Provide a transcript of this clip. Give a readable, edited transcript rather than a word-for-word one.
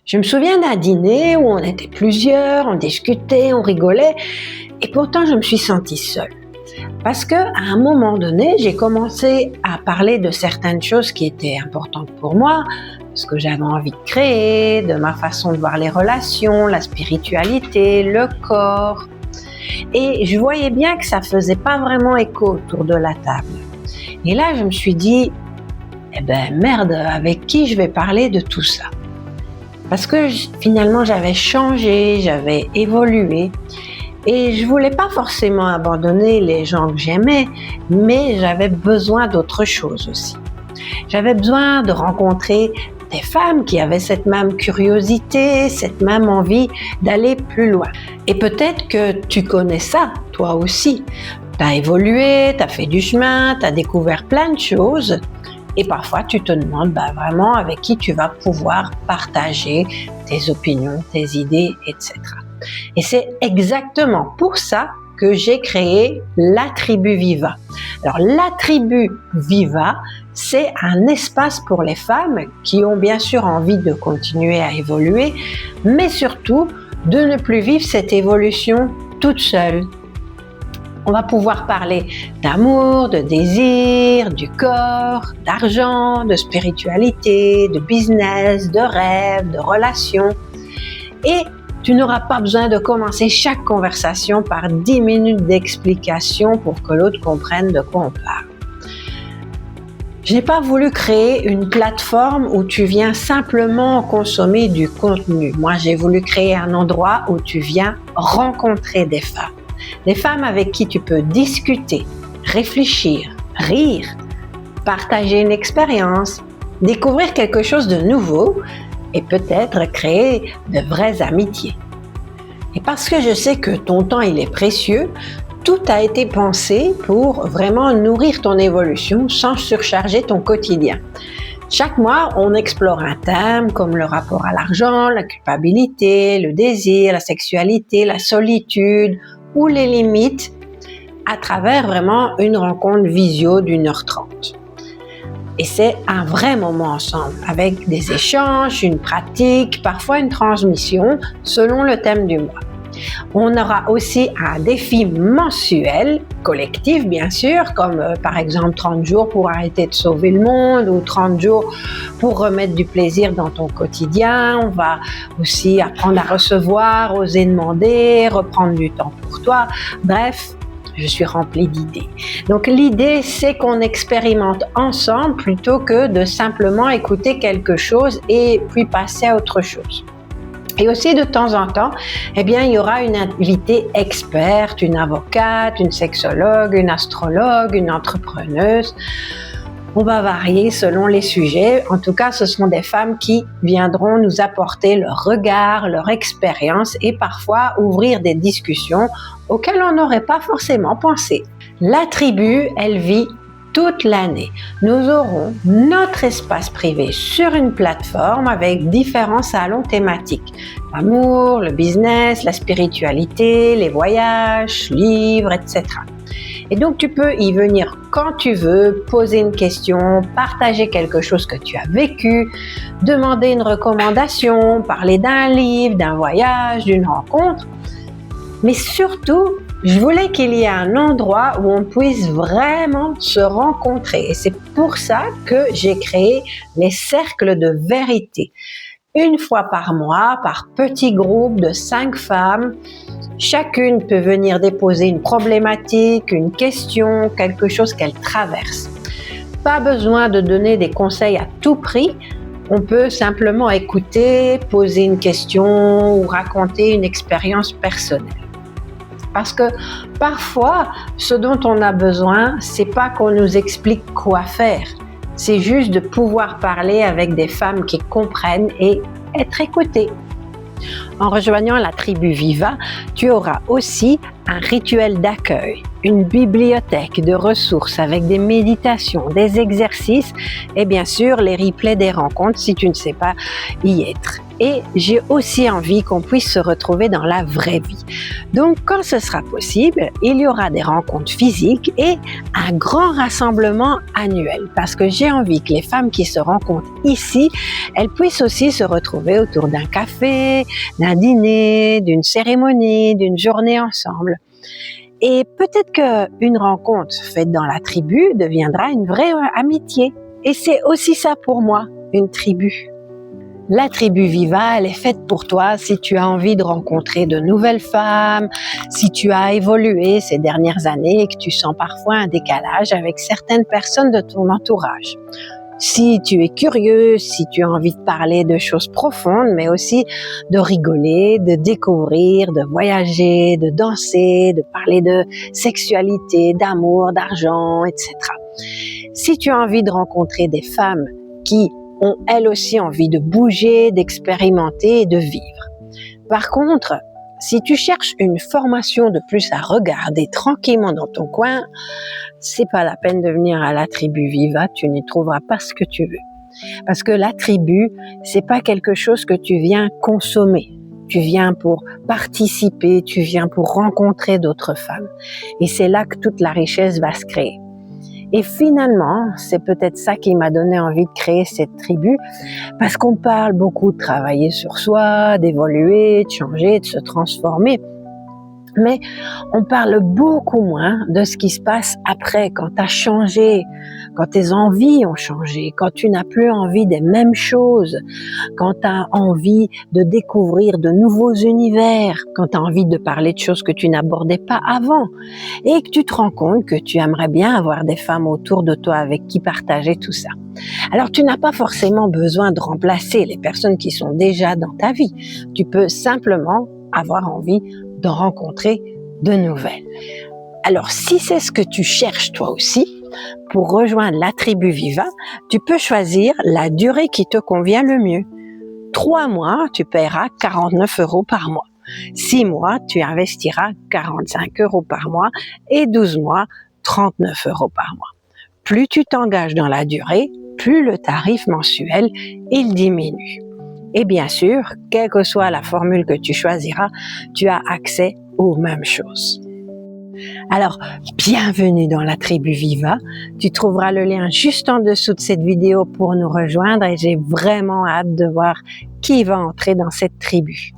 Je me souviens d'un dîner où on était plusieurs, on discutait, on rigolait, et pourtant je me suis sentie seule. Parce qu'à un moment donné, j'ai commencé à parler de certaines choses qui étaient importantes pour moi, ce que j'avais envie de créer, de ma façon de voir les relations, la spiritualité, le corps. Et je voyais bien que ça faisait pas vraiment écho autour de la table. Et là, je me suis dit, merde, avec qui je vais parler de tout ça ? Parce que finalement, j'avais changé, j'avais évolué. Et je voulais pas forcément abandonner les gens que j'aimais, mais j'avais besoin d'autre chose aussi. J'avais besoin de rencontrer des femmes qui avaient cette même curiosité, cette même envie d'aller plus loin. Et peut-être que tu connais ça, toi aussi. Tu as évolué, tu as fait du chemin, tu as découvert plein de choses. Et parfois, tu te demandes vraiment avec qui tu vas pouvoir partager tes opinions, tes idées, etc. Et c'est exactement pour ça que j'ai créé la Tribu Viva. Alors, la Tribu Viva, c'est un espace pour les femmes qui ont bien sûr envie de continuer à évoluer, mais surtout de ne plus vivre cette évolution toute seule. On va pouvoir parler d'amour, de désir, du corps, d'argent, de spiritualité, de business, de rêve, de relations. Et tu n'auras pas besoin de commencer chaque conversation par 10 minutes d'explication pour que l'autre comprenne de quoi on parle. Je n'ai pas voulu créer une plateforme où tu viens simplement consommer du contenu. Moi, j'ai voulu créer un endroit où tu viens rencontrer des femmes. Des femmes avec qui tu peux discuter, réfléchir, rire, partager une expérience, découvrir quelque chose de nouveau et peut-être créer de vraies amitiés. Et parce que je sais que ton temps il est précieux, tout a été pensé pour vraiment nourrir ton évolution sans surcharger ton quotidien. Chaque mois, on explore un thème comme le rapport à l'argent, la culpabilité, le désir, la sexualité, la solitude ou les limites à travers vraiment une rencontre visio d'1h30. Et c'est un vrai moment ensemble avec des échanges, une pratique, parfois une transmission selon le thème du mois. On aura aussi un défi mensuel, collectif bien sûr, comme par exemple 30 jours pour arrêter de sauver le monde ou 30 jours pour remettre du plaisir dans ton quotidien. On va aussi apprendre à recevoir, oser demander, reprendre du temps pour toi. Bref, je suis remplie d'idées. Donc l'idée, c'est qu'on expérimente ensemble plutôt que de simplement écouter quelque chose et puis passer à autre chose. Et aussi, de temps en temps, il y aura une invitée experte, une avocate, une sexologue, une astrologue, une entrepreneuse. On va varier selon les sujets. En tout cas, ce sont des femmes qui viendront nous apporter leur regard, leur expérience et parfois ouvrir des discussions auxquelles on n'aurait pas forcément pensé. La tribu, elle vit toute l'année. Nous aurons notre espace privé sur une plateforme avec différents salons thématiques. L'amour, le business, la spiritualité, les voyages, livres, etc. Et donc, tu peux y venir quand tu veux, poser une question, partager quelque chose que tu as vécu, demander une recommandation, parler d'un livre, d'un voyage, d'une rencontre. Mais surtout, je voulais qu'il y ait un endroit où on puisse vraiment se rencontrer. Et c'est pour ça que j'ai créé les cercles de vérité. Une fois par mois, par petits groupes de 5 femmes, chacune peut venir déposer une problématique, une question, quelque chose qu'elle traverse. Pas besoin de donner des conseils à tout prix. On peut simplement écouter, poser une question ou raconter une expérience personnelle. Parce que parfois, ce dont on a besoin, c'est pas qu'on nous explique quoi faire. C'est juste de pouvoir parler avec des femmes qui comprennent et être écoutées. En rejoignant la Tribu Viva, tu auras aussi un rituel d'accueil, une bibliothèque de ressources avec des méditations, des exercices et bien sûr les replays des rencontres si tu ne sais pas y être. et j'ai aussi envie qu'on puisse se retrouver dans la vraie vie. Donc quand ce sera possible, il y aura des rencontres physiques et un grand rassemblement annuel parce que j'ai envie que les femmes qui se rencontrent ici, elles puissent aussi se retrouver autour d'un café, d'un dîner, d'une cérémonie, d'une journée ensemble. Et peut-être qu'une rencontre faite dans la tribu deviendra une vraie amitié. Et c'est aussi ça pour moi, une tribu. La tribu Viva, elle est faite pour toi si tu as envie de rencontrer de nouvelles femmes, si tu as évolué ces dernières années et que tu sens parfois un décalage avec certaines personnes de ton entourage. Si tu es curieux, si tu as envie de parler de choses profondes, mais aussi de rigoler, de découvrir, de voyager, de danser, de parler de sexualité, d'amour, d'argent, etc. Si tu as envie de rencontrer des femmes qui ont elles aussi envie de bouger, d'expérimenter et de vivre. Par contre, si tu cherches une formation de plus à regarder tranquillement dans ton coin, c'est pas la peine de venir à la tribu Viva, tu n'y trouveras pas ce que tu veux. Parce que la tribu, c'est pas quelque chose que tu viens consommer. Tu viens pour participer, tu viens pour rencontrer d'autres femmes. Et c'est là que toute la richesse va se créer. Et finalement, c'est peut-être ça qui m'a donné envie de créer cette tribu, parce qu'on parle beaucoup de travailler sur soi, d'évoluer, de changer, de se transformer. Mais on parle beaucoup moins de ce qui se passe après, quand tu as changé, quand tes envies ont changé, quand tu n'as plus envie des mêmes choses, quand tu as envie de découvrir de nouveaux univers, quand tu as envie de parler de choses que tu n'abordais pas avant et que tu te rends compte que tu aimerais bien avoir des femmes autour de toi avec qui partager tout ça. Alors tu n'as pas forcément besoin de remplacer les personnes qui sont déjà dans ta vie. Tu peux simplement avoir envie de rencontrer de nouvelles. Alors, si c'est ce que tu cherches toi aussi, pour rejoindre la tribu Viva, tu peux choisir la durée qui te convient le mieux. 3 mois, tu paieras 49 € par mois. 6 mois, tu investiras 45 € par mois et 12 mois, 39 € par mois. Plus tu t'engages dans la durée, plus le tarif mensuel, il diminue. Et bien sûr, quelle que soit la formule que tu choisiras, tu as accès aux mêmes choses. Alors, bienvenue dans la tribu Viva. Tu trouveras le lien juste en dessous de cette vidéo pour nous rejoindre et j'ai vraiment hâte de voir qui va entrer dans cette tribu.